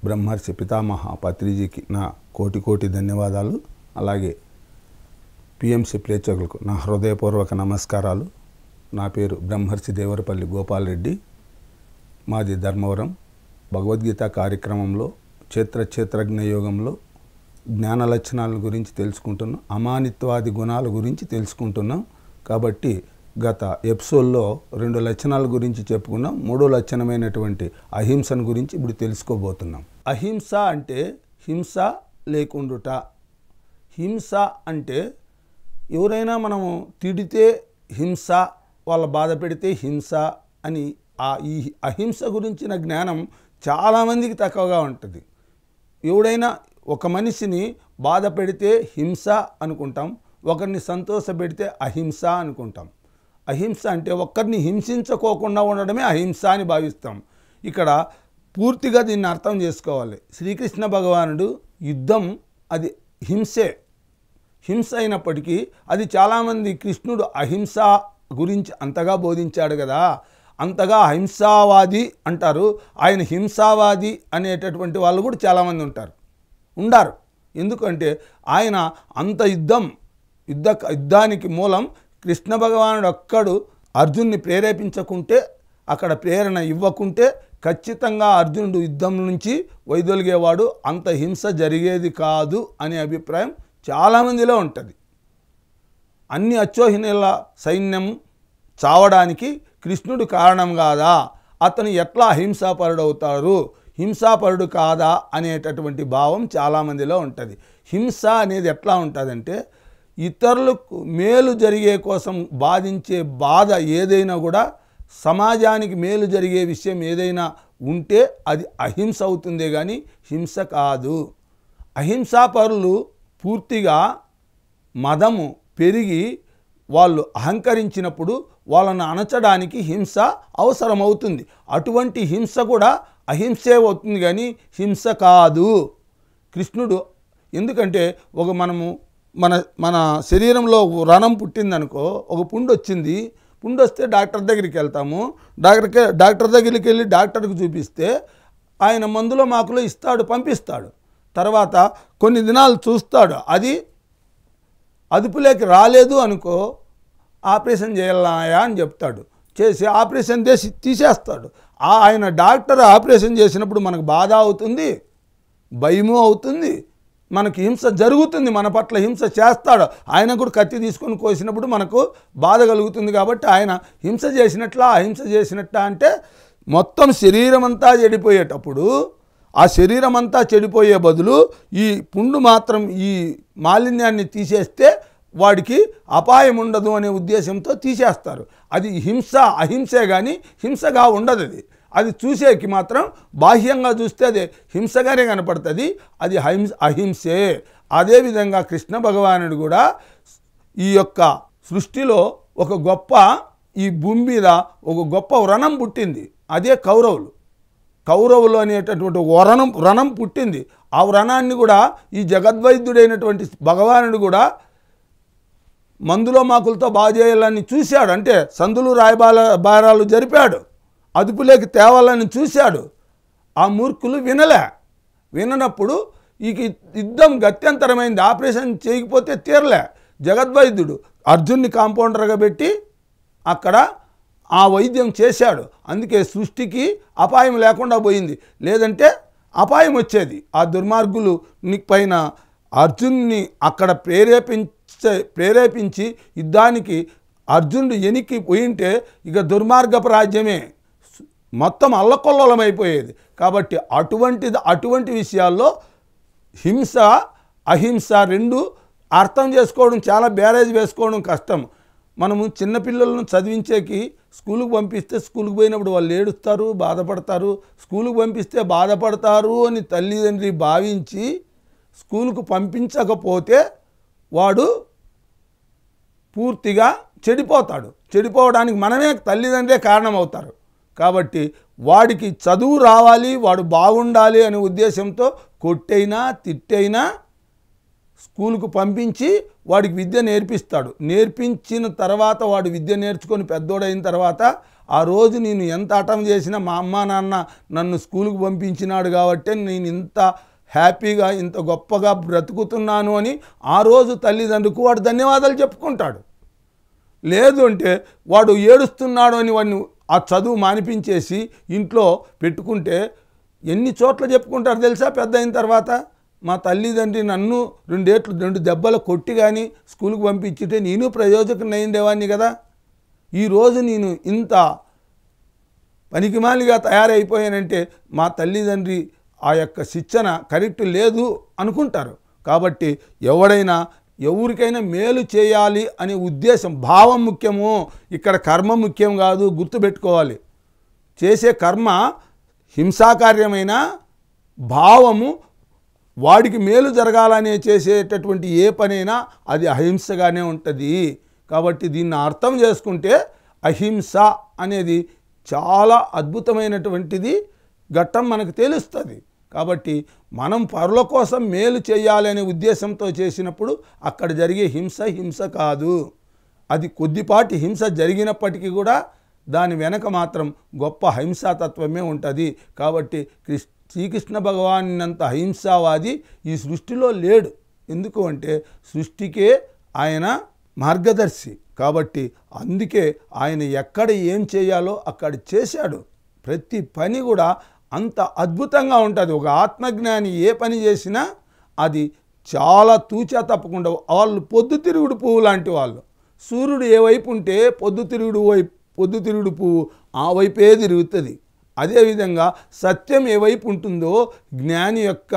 బ్రహ్మర్షి పితామహ పత్రిజీకి నా కోటి కోటి ధన్యవాదాలు. అలాగే పిఎంసి ప్రేక్షకులకు నా హృదయపూర్వక నమస్కారాలు. నా పేరు బ్రహ్మర్షి దేవరపల్లి గోపాల్ రెడ్డి. మాది ధర్మవరం. భగవద్గీత కార్యక్రమంలో క్షేత్రజ్ఞ యోగంలో జ్ఞాన లక్షణాల గురించి తెలుసుకుంటున్నాం, అమానిత్వాది గుణాల గురించి తెలుసుకుంటున్నాం. కాబట్టి గత ఎపిసోడ్లో 2 లక్షణాల గురించి చెప్పుకున్నాం. 3వ లక్షణమైనటువంటి అహింసను గురించి ఇప్పుడు తెలుసుకోబోతున్నాం. అహింస అంటే హింస లేకుండుట. హింస అంటే ఎవరైనా మనము తిడితే హింస, వాళ్ళ బాధ పెడితే హింస అని ఈ అహింస గురించిన జ్ఞానం చాలామందికి తక్కువగా ఉంటుంది. ఎవడైనా ఒక మనిషిని బాధ పెడితే హింస అనుకుంటాం, ఒకరిని సంతోషపెడితే అహింస అనుకుంటాం. అహింస అంటే ఒక్కరిని హింసించుకోకుండా ఉండడమే అహింస అని భావిస్తాం. ఇక్కడ పూర్తిగా దీన్ని అర్థం చేసుకోవాలి. శ్రీకృష్ణ భగవానుడు యుద్ధం అది హింసే. హింస అయినప్పటికీ అది చాలామంది కృష్ణుడు అహింస గురించి అంతగా బోధించాడు కదా, అంతగా అహింసావాది అంటారు. ఆయన హింసావాది అనేటటువంటి వాళ్ళు కూడా చాలామంది ఉండారు. ఎందుకంటే ఆయన అంత యుద్ధానికి మూలం కృష్ణ భగవానుడు ఒక్కడు అర్జున్ని ప్రేరేపించకుంటే, అక్కడ ప్రేరణ ఇవ్వకుంటే ఖచ్చితంగా అర్జునుడు యుద్ధం నుంచి వైదొలిగేవాడు. అంత హింస జరిగేది కాదు అనే అభిప్రాయం చాలామందిలో ఉంటుంది. అన్ని అచ్చోహిణీల సైన్యం చావడానికి కృష్ణుడు కారణం కాదా, అతను ఎట్లా అహింసాపరుడవుతారు, హింసాపరుడు కాదా అనేటటువంటి భావం చాలామందిలో ఉంటుంది. హింస అనేది ఎట్లా ఉంటుందంటే, ఇతరులకు మేలు జరిగే కోసం బాధించే బాధ ఏదైనా కూడా, సమాజానికి మేలు జరిగే విషయం ఏదైనా ఉంటే అది అహింస అవుతుందే కానీ హింస కాదు. అహింసాపరులు పూర్తిగా మదము పెరిగి వాళ్ళు అహంకరించినప్పుడు వాళ్ళను అణచడానికి హింస అవసరమవుతుంది. అటువంటి హింస కూడా అహింసే అవుతుంది కానీ హింస కాదు. కృష్ణుడు ఎందుకంటే మన శరీరంలో రణం పుట్టిందనుకో, ఒక పుండు వచ్చింది, పుండు వస్తే డాక్టర్ దగ్గరికి వెళ్తాము. డాక్టర్ దగ్గరికి వెళ్ళి డాక్టర్కి చూపిస్తే ఆయన మందులో మాకులో ఇస్తాడు, పంపిస్తాడు. తర్వాత కొన్ని దినాలు చూస్తాడు, అది అదుపులోకి రాలేదు అనుకో, ఆపరేషన్ చేయాలయా అని చెప్తాడు. చేసి ఆపరేషన్ చేసి తీసేస్తాడు. ఆయన డాక్టర్ ఆపరేషన్ చేసినప్పుడు మనకు బాధ అవుతుంది, భయము అవుతుంది, మనకి హింస జరుగుతుంది, మన పట్ల హింస చేస్తాడు. ఆయన కూడా కత్తి తీసుకొని కోసినప్పుడు మనకు బాధ కలుగుతుంది. కాబట్టి ఆయన హింస చేసినట్లా అహింస చేసినట్లా అంటే మొత్తం శరీరం అంతా చెడిపోయేటప్పుడు, ఆ శరీరం అంతా చెడిపోయే బదులు ఈ పుండు మాత్రం ఈ మాలిన్యాన్ని తీసేస్తే వాడికి అపాయం ఉండదు అనే ఉద్దేశంతో తీసేస్తారు. అది హింస అహింసే కానీ హింసగా ఉండదు. అది చూసేకి మాత్రం బాహ్యంగా చూస్తే అది హింసగానే కనపడుతుంది, అది అహింసే. అదేవిధంగా కృష్ణ భగవానుడు కూడా ఈ యొక్క సృష్టిలో ఒక గొప్ప, ఈ భూమి మీద ఒక గొప్ప వ్రణం పుట్టింది. అదే కౌరవులు అనేటటువంటి వ్రణం పుట్టింది. ఆ వ్రణాన్ని కూడా ఈ జగద్వైద్యుడైనటువంటి భగవానుడు కూడా మందులో మాకులతో బాగు చేయాలని చూశాడు. అంటే సందులు రాయబారాలు జరిపాడు, అదుపులోకి తేవాలని చూశాడు. ఆ మూర్ఖులు విననప్పుడు ఈ యుద్ధం గత్యంతరమైంది. ఆపరేషన్ చేయకపోతే తీరలే. జగద్వైద్యుడు అర్జున్ని కాంపౌండర్గా పెట్టి అక్కడ ఆ వైద్యం చేశాడు. అందుకే సృష్టికి అపాయం లేకుండా పోయింది. లేదంటే అపాయం వచ్చేది. ఆ దుర్మార్గులు పైన అర్జున్ని అక్కడ ప్రేరేపించి యుద్ధానికి అర్జునుడు ఎనికి పోయింటే ఇక దుర్మార్గపు రాజ్యమే మొత్తం అల్లకొల్లమైపోయేది. కాబట్టి అటువంటి విషయాల్లో హింస అహింస రెండు అర్థం చేసుకోవడం, చాలా బ్యారేజ్ వేసుకోవడం కష్టం. మనము చిన్నపిల్లలను చదివించేకి స్కూలుకు పంపిస్తే స్కూలుకు పోయినప్పుడు వాళ్ళు ఏడుస్తారు, బాధపడతారు. స్కూలుకు పంపిస్తే బాధపడతారు అని తల్లిదండ్రి భావించి స్కూలుకు పంపించకపోతే వాడు పూర్తిగా చెడిపోతాడు. చెడిపోవడానికి మనమే తల్లిదండ్రే కారణమవుతారు. కాబట్టి వాడికి చదువు రావాలి, వాడు బాగుండాలి అనే ఉద్దేశంతో కొట్టైనా తిట్టైనా స్కూలుకు పంపించి వాడికి విద్య నేర్పిస్తాడు. నేర్పించిన తర్వాత వాడు విద్య నేర్చుకొని పెద్దోడైన తర్వాత ఆ రోజు నేను ఎంత హఠం చేసినా మా అమ్మ నాన్న నన్ను స్కూల్కి పంపించినాడు కాబట్టి నేను ఇంత హ్యాపీగా ఇంత గొప్పగా బ్రతుకుతున్నాను అని ఆ రోజు తల్లిదండ్రులకు వాడు ధన్యవాదాలు చెప్పుకుంటాడు. లేదు అంటే వాడు ఏడుస్తున్నాడు అని వాడిని ఆ చదువు మానిపించేసి ఇంట్లో పెట్టుకుంటే ఎన్ని చోట్ల చెప్పుకుంటారు తెలుసా? పెద్ద అయిన తర్వాత మా తల్లిదండ్రి నన్ను 2 దెబ్బలు కొట్టి కానీ స్కూల్కి పంపించితే నేను ప్రయోజకుని అయిండేవాడిని కదా, ఈరోజు నేను ఇంత పనికిమాలిగా తయారైపోయానంటే మా తల్లిదండ్రి ఆ యొక్క శిక్షణ కరెక్ట్ లేదు అనుకుంటారు. కాబట్టి ఎవరికైనా మేలు చేయాలి అనే ఉద్దేశం, భావం ముఖ్యము, ఇక్కడ కర్మ ముఖ్యం కాదు. గుర్తుపెట్టుకోవాలి, చేసే కర్మ హింసాకార్యమైన భావము వాడికి మేలు జరగాలనే చేసేటటువంటి ఏ పనైనా అది అహింసగానే ఉంటుంది. కాబట్టి దీన్ని అర్థం చేసుకుంటే అహింస అనేది చాలా అద్భుతమైనటువంటిది ఘట్టం మనకు తెలుస్తుంది. కాబట్టి మనం పరుల కోసం మేలు చేయాలనే ఉద్దేశంతో చేసినప్పుడు అక్కడ జరిగే హింస కాదు. అది కొద్దిపాటి హింస జరిగినప్పటికీ కూడా దాని వెనక మాత్రం గొప్ప హింసాతత్వమే ఉంటుంది. కాబట్టి శ్రీకృష్ణ భగవానంత అహింసావాది ఈ సృష్టిలో లేడు. ఎందుకు అంటే సృష్టికే ఆయన మార్గదర్శి. కాబట్టి అందుకే ఆయన ఎక్కడ ఏం చేయాలో అక్కడ చేశాడు. ప్రతి పని కూడా అంత అద్భుతంగా ఉంటుంది. ఒక ఆత్మజ్ఞాని ఏ పని చేసినా అది చాలా తూచా తప్పకుండా. వాళ్ళు పొద్దుతిరుగుడు పువ్వు లాంటి వాళ్ళు. సూర్యుడు ఏ వైపు ఉంటే పొద్దుతిరుగుడు పువ్వు ఆ వైపే తిరుగుతుంది. అదేవిధంగా సత్యం ఏ వైపు ఉంటుందో జ్ఞాని యొక్క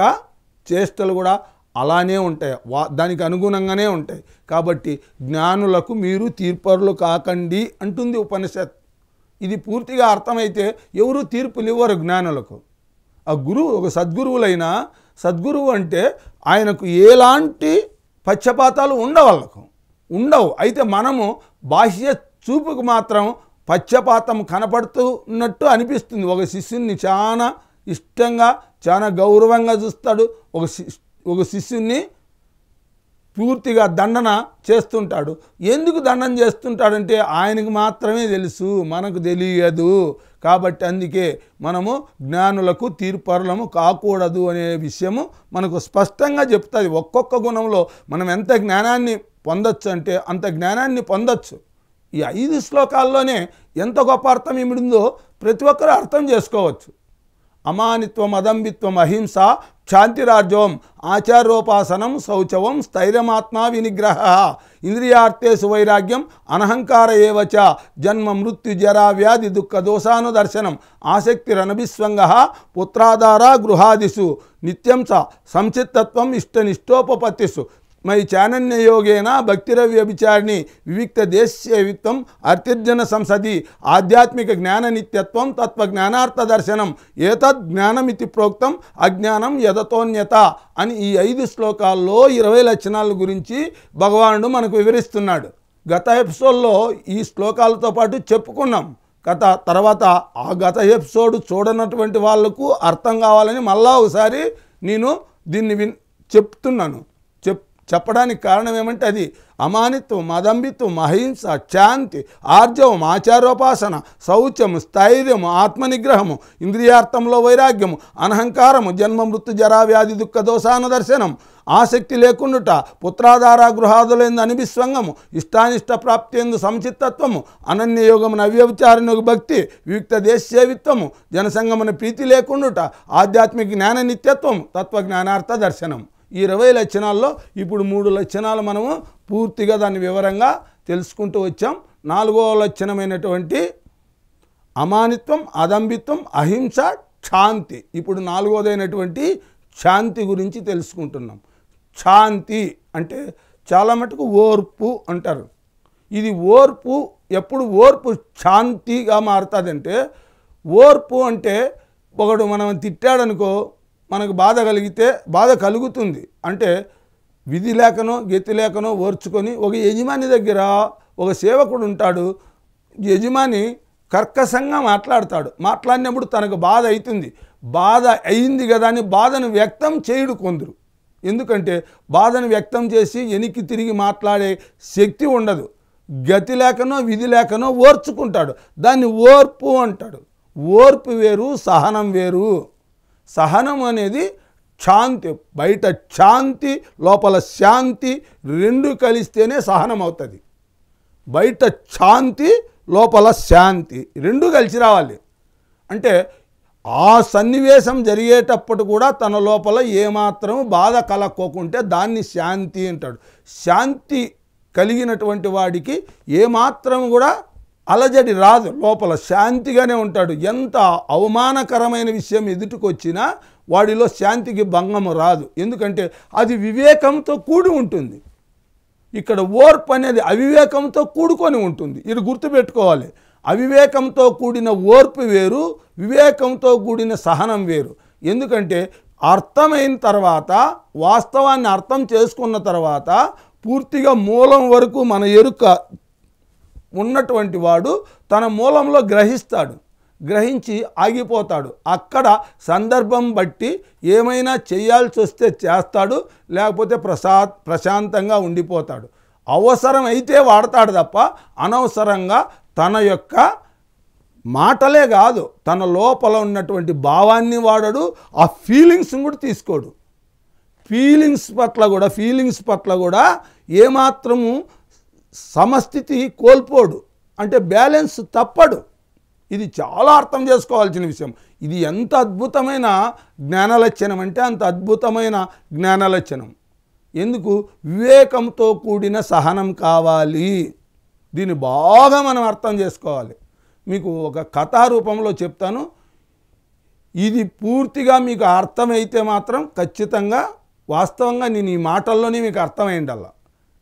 చేష్టలు కూడా అలానే ఉంటాయి, దానికి అనుగుణంగానే ఉంటాయి. కాబట్టి జ్ఞానులకు మీరు తీర్పరులు కాకండి అంటుంది ఉపనిషత్. ఇది పూర్తిగా అర్థమైతే ఎవరు తీర్పులు ఇవ్వరు జ్ఞానులకు. ఆ గురువు ఒక సద్గురువులైనా, సద్గురువు అంటే ఆయనకు ఎలాంటి పక్షపాతాలు ఉండవు. అయితే మనము బాహ్య చూపుకు మాత్రం పక్షపాతం కనపడుతున్నట్టు అనిపిస్తుంది. ఒక శిష్యుని చాలా ఇష్టంగా చాలా గౌరవంగా చూస్తాడు. ఒక శిష్యుని పూర్తిగా దండన చేస్తుంటాడు. ఎందుకు దండన చేస్తుంటాడంటే ఆయనకు మాత్రమే తెలుసు, మనకు తెలియదు. కాబట్టి అందుకే మనము జ్ఞానులకు తీర్పరులము కాకూడదు అనే విషయము మనకు స్పష్టంగా చెప్తుంది. ఒక్కొక్క గుణంలో మనం ఎంత జ్ఞానాన్ని పొందొచ్చు అంటే అంత జ్ఞానాన్ని పొందొచ్చు. ఈ 5 శ్లోకాల్లోనే ఎంత గొప్ప అర్థం ఏమిడిందో ప్రతి ఒక్కరూ అర్థం చేసుకోవచ్చు. అమానిత్వం, అదంబిత్వం, అహింస, క్షాంతిరాజ్యం, ఆచారోపాసనం, శౌచవం, స్థైర్యమాత్మా వినిగ్రహ, ఇంద్రియార్థేషు వైరాగ్యం, అనహంకార ఏవచ, జన్మ మృత్యు జరా వ్యాధి దుఃఖ దోషానుదర్శనం, ఆసక్తిరనభిస్వంగ, పుత్రాధార గృహాదిషు, నిత్యం చ సంచిత్తత్వం ఇష్టనిష్టోపపత్తిషు, మై చానన్యయోగేన భక్తిరవ్యభిచారిణి, వివిక్త దేశ్యవిత్వం, అర్తిర్జన సంసది, ఆధ్యాత్మిక జ్ఞాన నిత్యత్వం, తత్వజ్ఞానార్థ దర్శనం, ఏతద్ జ్ఞానమితి ప్రోక్తం, అజ్ఞానం యదతోన్యత అని ఈ 5 శ్లోకాల్లో 20 లక్షణాల గురించి భగవానుడు మనకు వివరిస్తున్నాడు. గత ఎపిసోడ్లో ఈ శ్లోకాలతో పాటు చెప్పుకున్నాం. తర్వాత ఆ గత ఎపిసోడ్ చూడనటువంటి వాళ్లకు అర్థం కావాలని మళ్ళా ఒకసారి నేను దీన్ని చెప్తున్నాను. చెప్పడానికి కారణం ఏమంటే అది అమానిత్వం, అదంబిత్వం, అహింస, శాంతి, ఆర్జవం, ఆచారోపాసన, శౌచము, స్థైర్యము, ఆత్మనిగ్రహము, ఇంద్రియార్థంలో వైరాగ్యము, అనహంకారము, జన్మ మృత్యు జరా వ్యాధి దుఃఖ దోషానుదర్శనం, ఆసక్తి లేకుండుట, పుత్రాధార గృహాదులందు అనిభిస్వంగము, ఇష్టానిష్ట ప్రాప్తియందు సంచిత్తత్వము, అనన్యయోగమున అవ్యభిచారణకు భక్తి, వివిక్త దేశసేవిత్వము, జనసంగమున ప్రీతి లేకుండుట, ఆధ్యాత్మిక జ్ఞాన నిత్యత్వము, తత్వజ్ఞానార్థ దర్శనం. ఈ 20 లక్షణాల్లో ఇప్పుడు 3 లక్షణాలు మనము పూర్తిగా దాన్ని వివరంగా తెలుసుకుంటూ వచ్చాం. 4వ లక్షణమైనటువంటి అమానిత్వం, అదంబిత్వం, అహింస, శాంతి. ఇప్పుడు 4వదైనటువంటి శాంతి గురించి తెలుసుకుంటున్నాం. శాంతి అంటే చాలా మటుకు ఓర్పు అంటారు. ఇది ఓర్పు ఎప్పుడు ఓర్పు శాంతిగా మారుతుందంటే, ఓర్పు అంటే ఒకడు మనం తిట్టాడనుకో మనకు బాధ కలుగుతుంది. అంటే విధి లేకనో గతి లేకనో ఓర్చుకొని ఒక యజమాని దగ్గర ఒక సేవకుడు ఉంటాడు. యజమాని కర్కశంగా మాట్లాడినప్పుడు తనకు బాధ అవుతుంది. బాధ అయింది కదా అని బాధను వ్యక్తం చేయడు కొందరు. ఎందుకంటే బాధను వ్యక్తం చేసి వెనక్కి తిరిగి మాట్లాడే శక్తి ఉండదు. గతి లేకనో విధి లేకనో ఓర్చుకుంటాడు. దాన్ని ఓర్పు అంటాడు. ఓర్పు వేరు, సహనం వేరు. సహనం అనేది శాంతి, బయట శాంతి లోపల శాంతి రెండు కలిస్తేనే సహనం అవుతుంది. బయట శాంతి లోపల శాంతి రెండు కలిసి రావాలి. అంటే ఆ సన్నివేశం జరిగేటప్పుడు కూడా తన లోపల ఏమాత్రం బాధ కలక్కోకుంటే దాన్ని శాంతి అంటాడు. శాంతి కలిగినటువంటి వాడికి ఏమాత్రం కూడా అలజడి రాదు, లోపల శాంతిగానే ఉంటాడు. ఎంత అవమానకరమైన విషయం ఎదుటికొచ్చినా వాడిలో శాంతికి భంగము రాదు. ఎందుకంటే అది వివేకంతో కూడి ఉంటుంది. ఇక్కడ ఓర్పు అనేది అవివేకంతో కూడుకొని ఉంటుంది. ఇది గుర్తుపెట్టుకోవాలి. అవివేకంతో కూడిన ఓర్పు వేరు, వివేకంతో కూడిన సహనం వేరు. ఎందుకంటే అర్థమైన తర్వాత, వాస్తవాన్ని అర్థం చేసుకున్న తర్వాత పూర్తిగా మూలం వరకు మన ఎరుక ఉన్నటువంటి వాడు తన మూలంలో గ్రహిస్తాడు, గ్రహించి ఆగిపోతాడు. అక్కడ సందర్భం బట్టి ఏమైనా చేయాల్సి వస్తే చేస్తాడు, లేకపోతే ప్రశాంతంగా ఉండిపోతాడు. అవసరం అయితే వాడతాడు తప్ప అనవసరంగా తన యొక్క మాటలే కాదు, తన లోపల ఉన్నటువంటి భావాన్ని వాడడు, ఆ ఫీలింగ్స్ని కూడా తీసుకోడు. ఫీలింగ్స్ పట్ల కూడా ఏమాత్రము సమస్థితి కోల్పోడు, అంటే బ్యాలెన్స్ తప్పడు. ఇది చాలా అర్థం చేసుకోవాల్సిన విషయం. ఇది ఎంత అద్భుతమైన జ్ఞానలక్షణం అంటే అంత అద్భుతమైన జ్ఞానలక్షణం. ఎందుకు? వివేకంతో కూడిన సహనం కావాలి. దీన్ని బాగా మనం అర్థం చేసుకోవాలి. మీకు ఒక కథా రూపంలో చెప్తాను. ఇది పూర్తిగా మీకు అర్థమైతే మాత్రం ఖచ్చితంగా వాస్తవంగా నేను ఈ మాటల్లోనే మీకు అర్థమైండల్లా.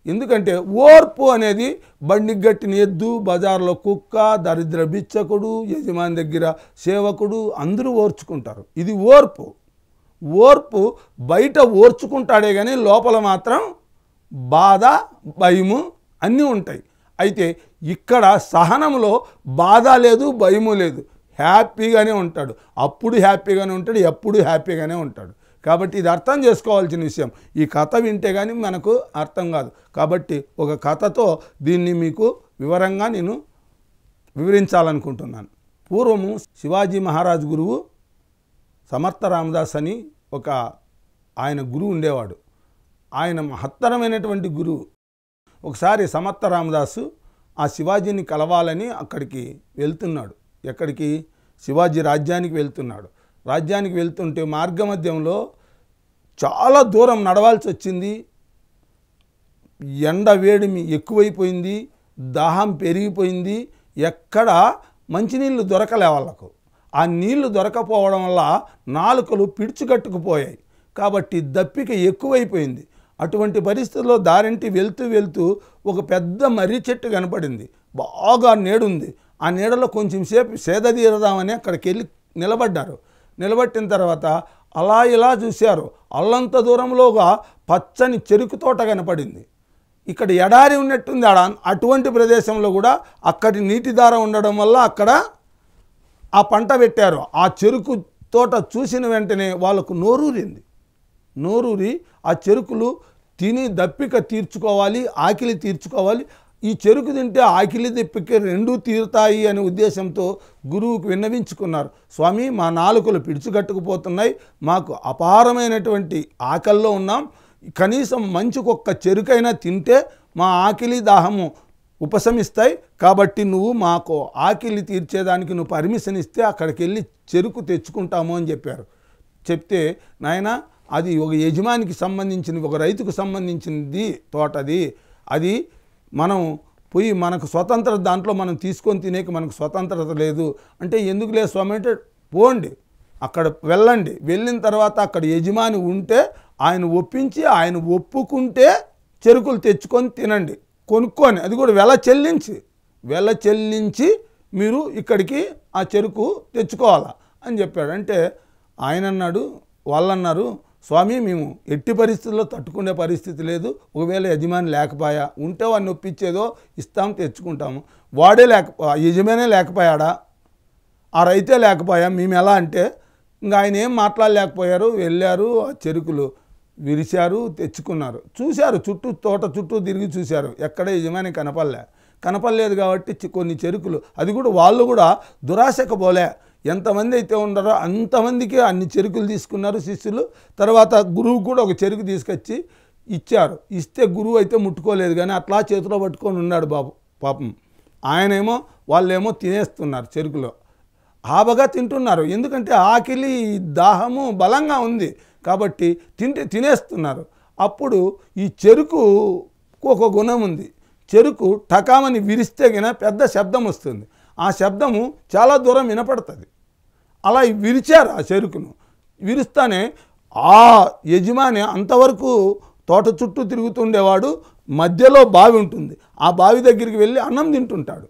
ఎందుకంటే ఓర్పు అనేది బండికి గట్టిన ఎద్దు, బజార్లో కుక్క, దరిద్ర బిచ్చకుడు, యజమాని దగ్గర సేవకుడు అందరూ ఓర్చుకుంటారు. ఇది ఓర్పు. ఓర్పు బయట ఓర్చుకుంటాడే కానీ లోపల మాత్రం బాధ, భయము అన్నీ ఉంటాయి. అయితే ఇక్కడ సహనంలో బాధ లేదు, భయము లేదు, హ్యాపీగానే ఉంటాడు. అప్పుడు హ్యాపీగానే ఉంటాడు, ఎప్పుడు హ్యాపీగానే ఉంటాడు. కాబట్టి ఇది అర్థం చేసుకోవాల్సిన విషయం. ఈ కథ వింటే కానీ మనకు అర్థం కాదు. కాబట్టి ఒక కథతో దీన్ని మీకు వివరంగా నేను వివరించాలనుకుంటున్నాను. పూర్వము శివాజీ మహారాజ్ గురువు సమర్థ రామదాస్ అని ఒక ఆయన గురువు ఉండేవాడు. ఆయన మహత్తరమైనటువంటి గురువు. ఒకసారి సమర్థ రామదాసు ఆ శివాజీని కలవాలని అక్కడికి వెళ్తున్నాడు. ఎక్కడికి? శివాజీ రాజ్యానికి వెళ్తున్నాడు. రాజ్యానికి వెళ్తుంటే మార్గమధ్యంలో చాలా దూరం నడవాల్సి వచ్చింది. ఎండ వేడిమి ఎక్కువైపోయింది, దాహం పెరిగిపోయింది. ఎక్కడ మంచినీళ్ళు దొరకలే వాళ్ళకు. ఆ నీళ్లు దొరకపోవడం వల్ల నాలుకలు పిడుచుకట్టుకుపోయాయి. కాబట్టి దప్పిక ఎక్కువైపోయింది. అటువంటి పరిస్థితుల్లో దారింటి వెళ్తూ ఒక పెద్ద మర్రి చెట్టు కనపడింది. బాగా నీడుంది. ఆ నీడలో కొంచెం సేపు సేద తీరదామని అక్కడికి వెళ్ళి నిలబడ్డారు. నిలబట్టిన తర్వాత అలా ఇలా చూశారు. అల్లంత దూరంలోగా పచ్చని చెరుకు తోట కనపడింది. ఇక్కడ ఎడారి ఉన్నట్టుంది. అటువంటి ప్రదేశంలో కూడా అక్కడి నీటి దార ఉండడం వల్ల అక్కడ ఆ పంట పెట్టారు. ఆ చెరుకు తోట చూసిన వెంటనే వాళ్ళకు నోరూరింది. నోరూరి ఆ చెరుకులు తిని దప్పిక తీర్చుకోవాలి, ఆకలి తీర్చుకోవాలి. ఈ చెరుకు తింటే ఆకలి దప్పిక రెండూ తీరుతాయి అనే ఉద్దేశంతో గురువుకు విన్నవించుకున్నారు. స్వామి, మా నాలుకలు పిడుచుకట్టుకుపోతున్నాయి, మాకు అపారమైనటువంటి ఆకలిలో ఉన్నాం, కనీసం మంచుకొక్క చెరుకైనా తింటే మా ఆకలి దాహము ఉపశమిస్తాయి. కాబట్టి నువ్వు మాకు ఆకలి తీర్చేదానికి నువ్వు పర్మిషన్ ఇస్తే అక్కడికి వెళ్ళి చెరుకు తెచ్చుకుంటాము అని చెప్పారు. చెప్తే, నాయన అది ఒక యజమానికి సంబంధించింది, ఒక రైతుకు సంబంధించింది తోటది. అది మనం పోయి మనకు స్వతంత్రత దాంట్లో మనం తీసుకొని తినేక మనకు స్వతంత్రత లేదు అంటే, ఎందుకు లేదు స్వామి అంటే, పోండి అక్కడ వెళ్ళండి. వెళ్ళిన తర్వాత అక్కడ యజమాని ఉంటే ఆయన ఒప్పించి, ఆయన ఒప్పుకుంటే చెరుకులు తెచ్చుకొని తినండి, కొనుక్కొని, అది కూడా వెల చెల్లించి మీరు ఇక్కడికి ఆ చెరుకు తెచ్చుకోవాలా అని చెప్పాడు. అంటే ఆయన అన్నాడు, వాళ్ళన్నారు, స్వామి మేము ఎట్టి పరిస్థితుల్లో తట్టుకునే పరిస్థితి లేదు. ఒకవేళ యజమాని లేకపోయా ఉంటే వాడిని ఒప్పించేదో ఇస్తాం, తెచ్చుకుంటాము. వాడే యజమానే లేకపోయాడా, ఆ రైతే లేకపోయా, మేము ఎలా అంటే ఇంకా ఆయన ఏం మాట్లాడలేకపోయారు. వెళ్ళారు, ఆ చెరుకులు విరిశారు, తెచ్చుకున్నారు. చూశారు, తోట చుట్టూ తిరిగి చూశారు, ఎక్కడ యజమాని కనపడలే. కనపడలేదు కాబట్టి కొన్ని చెరుకులు, అది కూడా వాళ్ళు కూడా దురాశకు పోలే, ఎంతమంది అయితే ఉన్నారో అంతమందికి అన్ని చెరుకులు తీసుకున్నారు శిష్యులు. తర్వాత గురువు కూడా ఒక చెరుకు తీసుకొచ్చి ఇచ్చారు. ఇస్తే గురువు అయితే ముట్టుకోలేదు, కానీ అట్లా చేతిలో పట్టుకొని ఉన్నాడు బాబు పాపం. ఆయనేమో వాళ్ళేమో తినేస్తున్నారు చెరుకులో, ఆబగా తింటున్నారు. ఎందుకంటే ఆకలి దాహము బలంగా ఉంది కాబట్టి తినేస్తున్నారు. అప్పుడు ఈ చెరుకు ఒక గుణం ఉంది. చెరుకు టకామని విరిస్తే గిన పెద్ద శబ్దం వస్తుంది. ఆ శబ్దము చాలా దూరం వినపడుతుంది. అలా విరిచారు ఆ చెరుకును. విరుస్తానే ఆ యజమాని అంతవరకు తోట చుట్టూ తిరుగుతుండేవాడు. మధ్యలో బావి ఉంటుంది. ఆ బావి దగ్గరికి వెళ్ళి అన్నం తింటుంటాడు.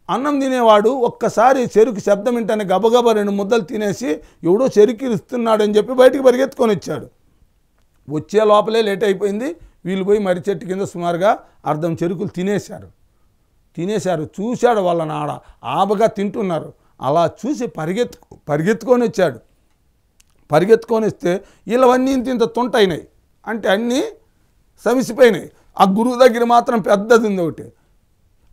అన్నం తినేవాడు ఒక్కసారి చెరుకు శబ్దం వింటనే గబగబా 2 ముద్దలు తినేసి ఎవడో చెరుకు ఇస్తున్నాడని చెప్పి బయటికి పరిగెత్తుకొని వచ్చాడు. వచ్చే లోపలే లేట్ అయిపోయింది. వీళ్ళు పోయి మర్రి చెట్టు కింద సుమారుగా అర్ధం చెరుకులు తినేశారు. చూశాడు వాళ్ళని ఆడ ఆబగా తింటున్నారు. అలా చూసి పరిగెత్తుకొని వచ్చాడు. పరిగెత్తుకొని వస్తే వీళ్ళవన్నీ ఇంత తుంటైనాయి, అంటే అన్నీ సమిసిపోయినాయి. ఆ గురువు దగ్గర మాత్రం పెద్దది ఉంది ఒకటి.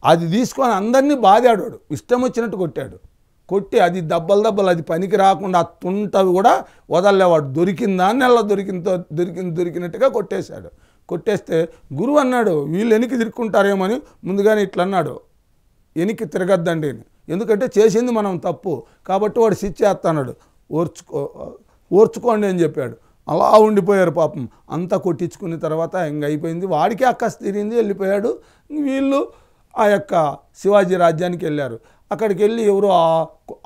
అది తీసుకొని అందరినీ బాధాడు. ఇష్టం వచ్చినట్టు కొట్టి అది దెబ్బలు అది పనికి రాకుండా ఆ తుంటవి కూడా వదలలేవాడు. దొరికిందాన్ని అలా దొరికినట్టుగా కొట్టేస్తే గురువు అన్నాడు, వీళ్ళు వెనక్కి తిరుక్కుంటారేమో అని ముందుగానే ఇట్లా అన్నాడు, వెనక్కి తిరగద్దండి అని. ఎందుకంటే చేసింది మనం తప్పు కాబట్టి వాడు శిక్షేస్తున్నాడు, ఓర్చుకోండి అని చెప్పాడు. అలా ఉండిపోయారు పాపం. అంతా కొట్టించుకున్న తర్వాత ఇంక అయిపోయింది. వాడికి అక్కస్ తిరిగింది, వెళ్ళిపోయాడు. వీళ్ళు ఆ యొక్క శివాజీ రాజ్యానికి వెళ్ళారు. అక్కడికి వెళ్ళి ఎవరో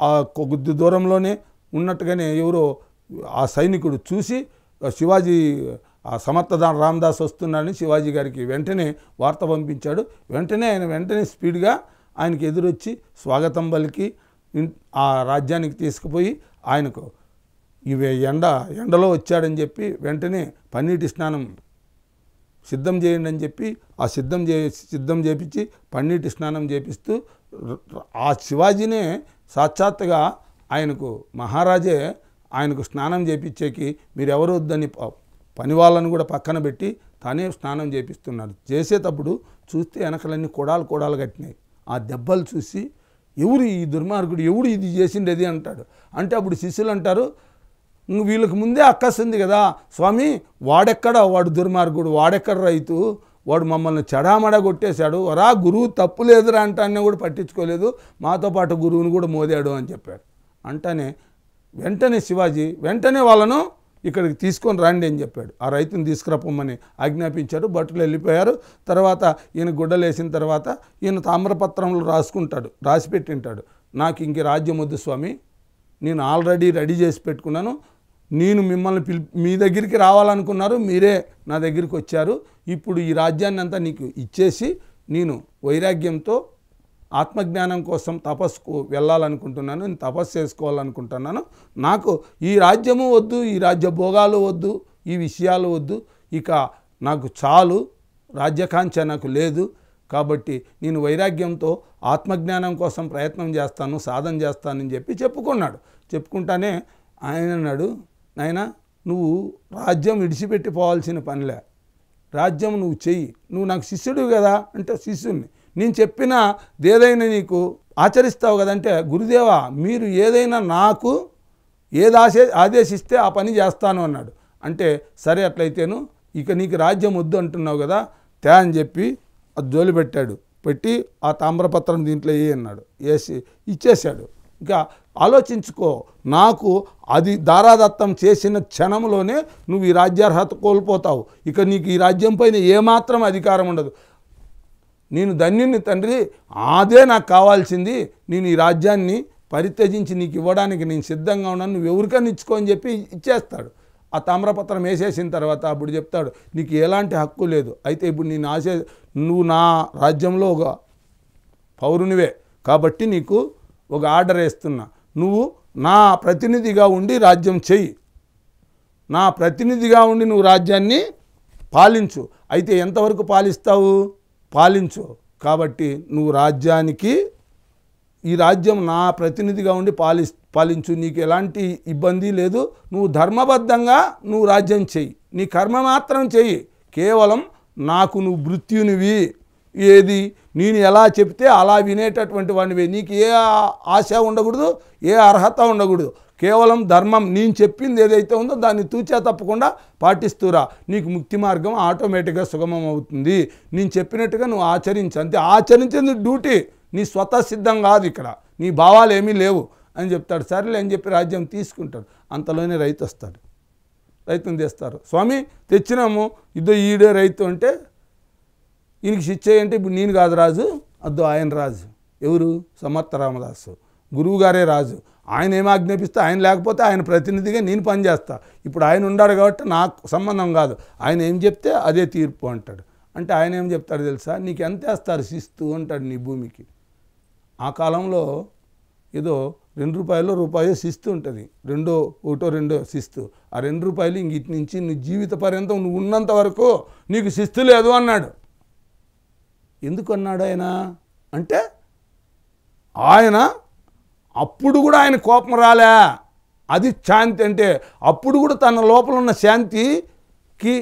ఆ కొద్ది దూరంలోనే ఉన్నట్టుగానే ఎవరో ఆ సైనికుడు చూసి శివాజీ ఆ సమర్థదాన్ రామదాస్ వస్తున్నాడని శివాజీ గారికి వెంటనే వార్త పంపించాడు. వెంటనే స్పీడ్గా ఆయనకి ఎదురొచ్చి స్వాగతం పలికి ఆ రాజ్యానికి తీసుకుపోయి ఆయనకు ఎండలో వచ్చాడని చెప్పి వెంటనే పన్నీటి స్నానం సిద్ధం చేయండి అని చెప్పి ఆ సిద్ధం చేపించి పన్నీటి స్నానం చేపిస్తూ ఆ శివాజీనే సాక్షాత్తుగా ఆయనకు మహారాజే ఆయనకు స్నానం చేపించేకి మీరు ఎవరు వద్దని పని వాళ్ళని కూడా పక్కన పెట్టి తానే స్నానం చేపిస్తున్నాడు. చేసేటప్పుడు చూస్తే వెనకలన్నీ కొడాలు కట్టినాయి. ఆ దెబ్బలు చూసి ఎవరు ఈ దుర్మార్గుడు, ఎవడు ఇది చేసిండేది అంటాడు. అంటే అప్పుడు శిష్యులు అంటారు, వీళ్ళకి ముందే అక్కస్తుంది కదా స్వామి, వాడు దుర్మార్గుడు, వాడెక్కడ రైతు, వాడు మమ్మల్ని చెడామడా కొట్టేశాడు, వరా గురువు తప్పు లేదురా అంటానే కూడా పట్టించుకోలేదు, మాతో పాటు గురువుని కూడా మోదాడు అని చెప్పాడు. అంటనే వెంటనే శివాజీ వాళ్ళను ఇక్కడికి తీసుకొని రండి అని చెప్పాడు. ఆ రైతుని తీసుకురప్పమని ఆజ్ఞాపించాడు. భటులు వెళ్ళిపోయారు. తర్వాత ఈయన గుడ్డలు వేసిన తర్వాత ఈయన తామ్రపత్రంలో రాసి పెట్టింటాడు, నాకు ఇంక రాజ్యం వద్దు స్వామి, నేను ఆల్రెడీ రెడీ చేసి పెట్టుకున్నాను, నేను మిమ్మల్ని మీ దగ్గరికి రావాలనుకున్నారు, మీరే నా దగ్గరికి వచ్చారు, ఇప్పుడు ఈ రాజ్యాన్ని అంతా నీకు ఇచ్చేసి నేను వైరాగ్యంతో ఆత్మజ్ఞానం కోసం తపస్సుకు వెళ్ళాలనుకుంటున్నాను, నేను తపస్సు చేసుకోవాలనుకుంటున్నాను, నాకు ఈ రాజ్యము వద్దు, ఈ రాజ్య భోగాలు వద్దు, ఈ విషయాలు వద్దు, ఇక నాకు చాలు, రాజ్యకాంక్ష నాకు లేదు, కాబట్టి నేను వైరాగ్యంతో ఆత్మజ్ఞానం కోసం ప్రయత్నం చేస్తాను, సాధన చేస్తానని చెప్పి చెప్పుకుంటానే ఆయన అన్నాడు, నాయనా నువ్వు రాజ్యం విడిచిపెట్టి పోవాల్సిన పనిలే, రాజ్యం నువ్వు చెయ్యి, నువ్వు నాకు శిష్యుడు కదా అంటే శిష్యుడిని, నేను చెప్పిన ఏదైనా నీకు ఆచరిస్తావు కదంటే, గురుదేవా మీరు ఏదైనా నాకు ఆదేశిస్తే ఆ పని చేస్తాను అన్నాడు. అంటే సరే అట్లయితేను ఇక నీకు రాజ్యం వద్దు అంటున్నావు కదా అని చెప్పి అది జోలి పెట్టి ఆ తామ్రపత్రం దీంట్లో అన్నాడు, వేసి ఇచ్చేశాడు. ఇంకా ఆలోచించుకో, నాకు అది దారాదత్తం చేసిన క్షణంలోనే నువ్వు ఈ రాజ్యార్హత కోల్పోతావు, ఇక నీకు ఈ రాజ్యం పైన ఏమాత్రం అధికారం ఉండదు, నేను ధన్యుని తండ్రి, అదే నాకు కావాల్సింది, నేను ఈ రాజ్యాన్ని పరిత్యజించి నీకు ఇవ్వడానికి నేను సిద్ధంగా ఉన్నాను, నువ్వు ఎవరికైనా ఇచ్చుకో అని చెప్పి ఇచ్చేస్తాడు. ఆ తామ్రపత్రం వేసేసిన తర్వాత అప్పుడు చెప్తాడు, నీకు ఎలాంటి హక్కు లేదు, అయితే ఇప్పుడు నువ్వు నా రాజ్యంలో ఒక పౌరునివే కాబట్టి నీకు ఒక ఆర్డర్ వేస్తున్నా, నువ్వు నా ప్రతినిధిగా ఉండి రాజ్యం చెయ్యి, నా ప్రతినిధిగా ఉండి నువ్వు రాజ్యాన్ని పాలించు, అయితే ఎంతవరకు పాలించు, కాబట్టి నువ్వు ఈ రాజ్యం నా ప్రతినిధిగా ఉండి పాలించు, నీకు ఎలాంటి ఇబ్బంది లేదు, నువ్వు ధర్మబద్ధంగా నువ్వు రాజ్యం చెయ్యి, నీ కర్మ మాత్రం చెయ్యి, కేవలం నాకు నువ్వు భృత్యునివి, ఏది నేను ఎలా చెప్తే అలా వినేటటువంటి వాడివి. నీకు ఏ ఆశ ఉండకూడదు, ఏ అర్హత ఉండకూడదు. కేవలం ధర్మం నేను చెప్పింది ఏదైతే ఉందో దాన్ని తూచా తప్పకుండా పాటిస్తురా. నీకు ముక్తి మార్గం ఆటోమేటిక్గా సుగమం అవుతుంది. నేను చెప్పినట్టుగా నువ్వు ఆచరించు, అంతే. ఆచరించేది డ్యూటీ, నీ స్వతసిద్ధం కాదు. ఇక్కడ నీ భావాలు ఏమీ లేవు అని చెప్తాడు. సరేలే అని చెప్పి రాజ్యం తీసుకుంటాడు. అంతలోనే రైతు వస్తాడు. రైతుని తెస్తారు. స్వామి తెచ్చినాము, ఇదో ఈడే రైతు అంటే, ఈయనకి శిక్ష ఏంటి? ఇప్పుడు నేను కాదు రాజు, అద్దో ఆయన రాజు. ఎవరు? సమర్థ రామదాసు గురువుగారే రాజు. ఆయన ఏమి ఆజ్ఞాపిస్తే ఆయన, లేకపోతే ఆయన ప్రతినిధిగా నేను పనిచేస్తా. ఇప్పుడు ఆయన ఉన్నాడు కాబట్టి నాకు సంబంధం కాదు. ఆయన ఏం చెప్తే అదే తీర్పు అంటాడు. అంటే ఆయన ఏం చెప్తాడు తెలుసా? నీకు ఎంత వేస్తారు శిస్తు అంటాడు నీ భూమికి. ఆ కాలంలో ఏదో ₹2 శిస్తు ఉంటుంది. రెండో శిస్తు. ఆ ₹2 ఇంక ఇటు నుంచి నీ జీవిత పర్యంతం నువ్వు ఉన్నంత వరకు నీకు శిస్తు లేదు అన్నాడు. ఎందుకు అన్నాడు ఆయన అంటే, ఆయన అప్పుడు కూడా ఆయన కోపం రాలే. అది శాంతి అంటే. అప్పుడు కూడా తన లోపల ఉన్న శాంతికి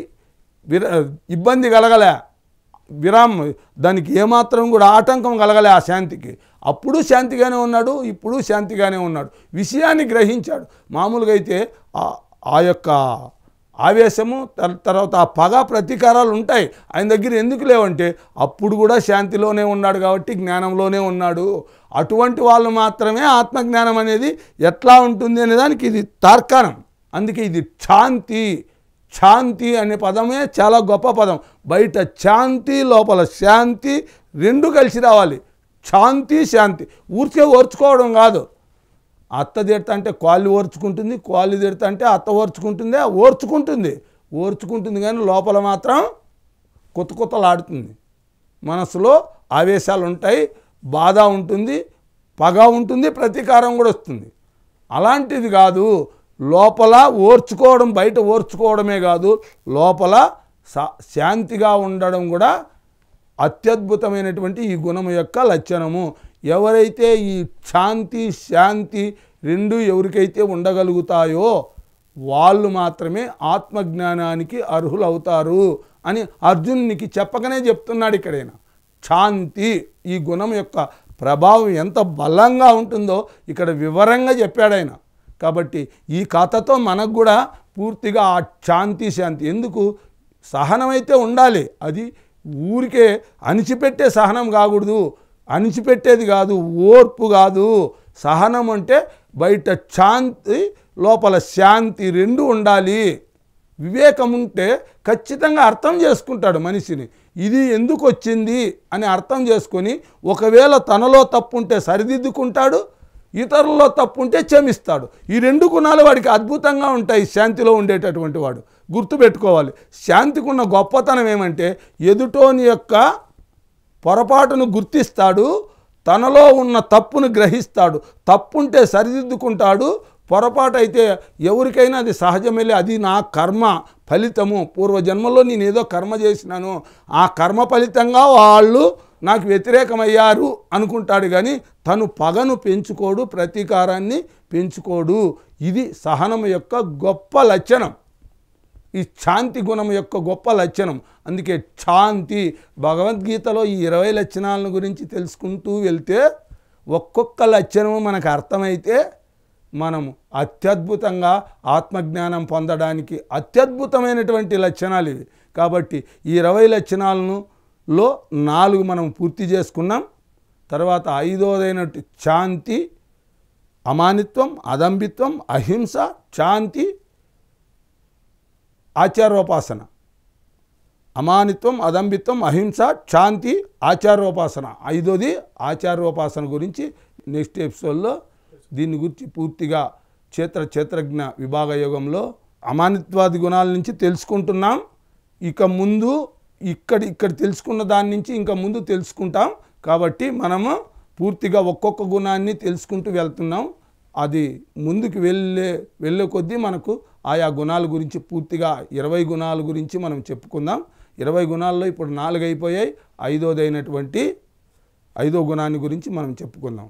ఇబ్బంది కలగలే, దానికి ఏమాత్రం కూడా ఆటంకం కలగలే ఆ శాంతికి. అప్పుడు శాంతిగానే ఉన్నాడు, ఇప్పుడు శాంతిగానే ఉన్నాడు. విషయాన్ని గ్రహించాడు. మామూలుగా అయితే ఆ యొక్క ఆవేశము, తర్వాత ఆ పగ ప్రతీకారాలు ఉంటాయి. ఆయన దగ్గర ఎందుకు లేవంటే అప్పుడు కూడా శాంతిలోనే ఉన్నాడు కాబట్టి జ్ఞానంలోనే ఉన్నాడు. అటువంటి వాళ్ళు మాత్రమే ఆత్మజ్ఞానం అనేది ఎట్లా ఉంటుంది అనే దానికి ఇది తార్కాణం. అందుకే ఇది శాంతి. శాంతి అనే పదమే చాలా గొప్ప పదం. బయట శాంతి, లోపల శాంతి రెండు కలిసి రావాలి. శాంతి శాంతి ఊరికే ఓర్చుకోవడం కాదు. అత్త తిడతా అంటే కాళ్ళు ఓర్చుకుంటుంది, కాళ్ళు తిడతా అంటే అత్త ఓర్చుకుంటుందే, ఓర్చుకుంటుంది కానీ లోపల మాత్రం కొత్తలాడుతుంది. మనసులో ఆవేశాలు ఉంటాయి, బాధ ఉంటుంది, పగ ఉంటుంది, ప్రతీకారం కూడా వస్తుంది. అలాంటిది కాదు. లోపల ఓర్చుకోవడం, బయట ఓర్చుకోవడమే కాదు, లోపల శాంతిగా ఉండడం కూడా అత్యద్భుతమైనటువంటి ఈ గుణము యొక్క లక్షణము. ఎవరైతే ఈ శాంతి రెండు ఎవరికైతే ఉండగలుగుతాయో వాళ్ళు మాత్రమే ఆత్మజ్ఞానానికి అర్హులవుతారు అని అర్జునునికి చెప్పకనే చెప్తున్నాడు. ఇక్కడైనా శాంతి ఈ గుణం యొక్క ప్రభావం ఎంత బలంగా ఉంటుందో ఇక్కడ వివరంగా చెప్పాడు ఆయన. కాబట్టి ఈ కథతో మనకు కూడా పూర్తిగా ఆ శాంతి ఎందుకు సహనమైతే ఉండాలి. అది ఊరికే అణిచిపెట్టే సహనం కాకూడదు, అణిచిపెట్టేది కాదు, ఓర్పు కాదు. సహనం అంటే బయట శాంతి, లోపల శాంతి రెండు ఉండాలి. వివేకం ఉంటే ఖచ్చితంగా అర్థం చేసుకుంటాడు మనిషిని. ఇది ఎందుకు వచ్చింది అని అర్థం చేసుకొని ఒకవేళ తనలో తప్పు ఉంటే సరిదిద్దుకుంటాడు, ఇతరుల్లో తప్పు ఉంటే క్షమిస్తాడు. ఈ రెండు గుణాలు వాడికి అద్భుతంగా ఉంటాయి శాంతిలో ఉండేటటువంటి వాడు. గుర్తుపెట్టుకోవాలి. శాంతికి ఉన్న గొప్పతనం ఏమంటే ఎదుటోని యొక్క పొరపాటును గుర్తిస్తాడు, తనలో ఉన్న తప్పును గ్రహిస్తాడు, తప్పుంటే సరిదిద్దుకుంటాడు. పొరపాటు అయితే ఎవరికైనా అది సహజమేలే, అది నా కర్మ ఫలితము, పూర్వజన్మలో నేను ఏదో కర్మ చేసినాను, ఆ కర్మ ఫలితంగా వాళ్ళు నాకు వ్యతిరేకమయ్యారు అనుకుంటాడు. కానీ తను పగను పెంచుకోడు, ప్రతీకారాన్ని పెంచుకోడు. ఇది సహనం యొక్క గొప్ప లక్షణం, ఈ శాంతి గుణం యొక్క గొప్ప లక్షణం. అందుకే శాంతి భగవద్గీతలో ఈ 20 లక్షణాలను గురించి తెలుసుకుంటూ వెళ్తే ఒక్కొక్క లక్షణము మనకు అర్థమైతే మనము అత్యద్భుతంగా ఆత్మజ్ఞానం పొందడానికి అత్యద్భుతమైనటువంటి లక్షణాలు ఇవి. కాబట్టి ఈ 20 లక్షణాలను 4 మనం పూర్తి చేసుకున్నాం. తర్వాత 5వదైనట్టు శాంతి, అమానిత్వం, అదంభిత్వం, అహింస, శాంతి, ఆచారోపాసన. అమానిత్వం, అదంభిత్వం, అహింస, శాంతి, ఆచారోపాసన. 5వది ఆచారోపాసన గురించి నెక్స్ట్ ఎపిసోడ్లో దీని గురించి పూర్తిగా క్షేత్రజ్ఞ విభాగ యోగంలో అమానిత్వాది గుణాల నుంచి తెలుసుకుంటున్నాం. ఇక ముందు ఇక్కడ తెలుసుకున్న దాని నుంచి ఇంకా ముందు తెలుసుకుంటాం. కాబట్టి మనము పూర్తిగా ఒక్కొక్క గుణాన్ని తెలుసుకుంటూ వెళ్తున్నాం. అది ముందుకు వెళ్ళే కొద్దీ మనకు ఆయా గుణాల గురించి పూర్తిగా 20 గుణాల గురించి మనం చెప్పుకుందాం. 20 గుణాల్లో ఇప్పుడు 4 అయిపోయాయి. 5వదైనటువంటి 5వ గుణాన్ని గురించి మనం చెప్పుకుందాం.